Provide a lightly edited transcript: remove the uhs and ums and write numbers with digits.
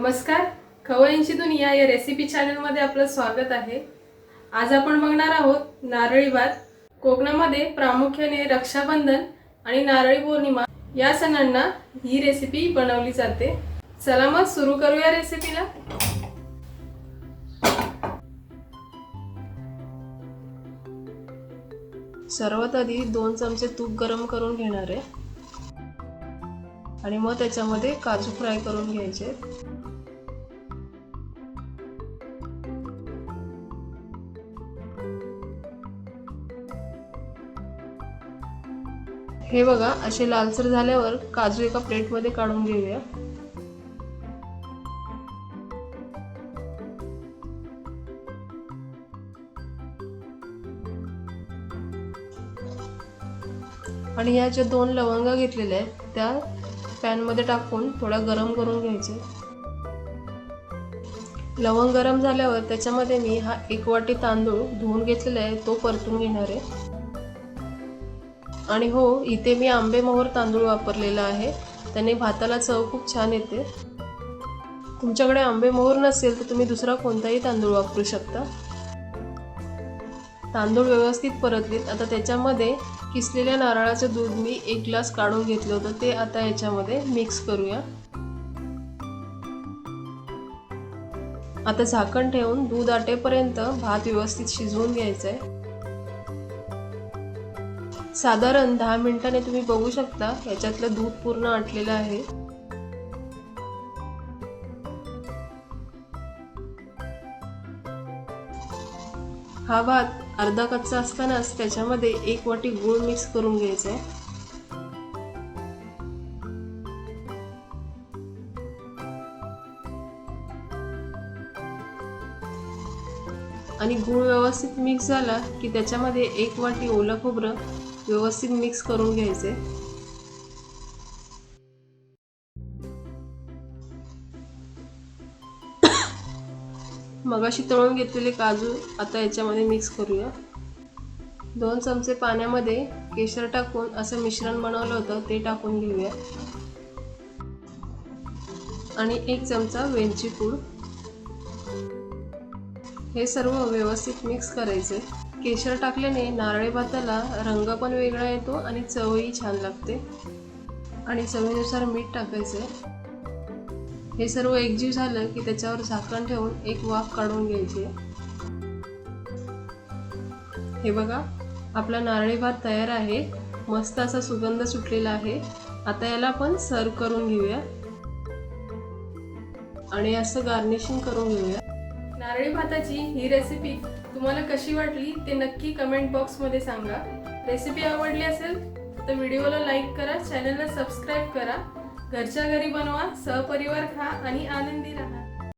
नमस्कार, खवय्यांची दुनिया या रेसिपी चॅनलमध्ये आपलं स्वागत आहे। आज आपण बघणार आहोत नारळी भात। कोकणामध्ये प्रामुख्याने रक्षाबंधन आणि नारळी पौर्णिमा या सणांना ही रेसिपी बनवली जाते। चला मग सुरू करूया रेसिपीला। सर्वात आधी 2 चमचे तूप गरम करून घेणार आहे आणि मग त्याच्यामध्ये काजू फ्राय करून घ्यायचे। हे बघा, असे लालसर झाल्यावर काजू एका प्लेटमध्ये काढून घेऊया। आणि या ज्या 2 लवंगा घेतलेल्या आहेत त्या पॅन मध्ये टाकून थोडा गरम करून घ्यायचे। लवंग गरम झाल्यावर त्याच्यामध्ये मी हा 1 वाटी तांदूळ धुवून घेतलेला आहे तो परतून घेणार आहे। आणि हो, इथे मी आंबे मोहर तांदूळ वापरलेला आहे, त्याने भाताला चव खूप छान येते। तुमच्याकडे आंबे मोहर नसेल तर तुम्ही दुसरा कोणताही तांदूळ वापरू शकता। तांदूळ व्यवस्थित परतलेत। आता त्याच्यामध्ये किसलेल्या नारळाचं दूध मी 1 ग्लास काढून घेतलं होतं, ते आता याच्यामध्ये मिक्स करूया। आता झाकण ठेवून दूध आटेपर्यंत भात व्यवस्थित शिजवून घ्यायचा आहे। साधारण 10 मिनिटांनी तुम्ही बघू शकता याच्यातलं दूध पूर्ण आटलेलं आहे। हा भात अर्धा कच्चा असतानाच त्याच्यामध्ये 1 वाटी गूळ मिक्स करून घ्यायचा आहे। आणि गूळ व्यवस्थित मिक्स झाला की त्याच्यामध्ये 1 वाटी ओलं खोबरं व्यवस्थित मिक्स करून घ्यायचे। मगाशी तळून घेतलेले काजू आता याच्यामध्ये मिक्स करूया। 2 चमचे पाण्यामध्ये केशर टाकून असं मिश्रण बनवलं होतं ते टाकून घेऊया। आणि 1 चमचा वेलची पूड, हे सर्व व्यवस्थित मिक्स करायचे। केशर टाकल्याने नारळी भाताला रंग पण वेगळा येतो आणि चवही छान लागते। आणि चवीनुसार मीठ टाकायचे। हे सर्व एकजीव झालं की त्याच्यावर झाकण ठेवून 1 वाफ काढून घ्यायची। हे बघा, आपला नारळी भात तयार आहे। मस्त असा सुगंध सुटलेला आहे। आता याला आपण सर्व करून घेऊया आणि असं गार्निशिंग करून घेऊया। नारळी भाताची ही रेसिपी तुम्हाला कशी वाटली ते नक्की कमेंट बॉक्स मध्ये सांगा। रेसिपी आवडली असेल तर व्हिडिओला लाईक करा, चॅनलला सबस्क्राइब करा। घरच्या घरी बनवा, सहपरिवार खा आणि आनंदी राहा।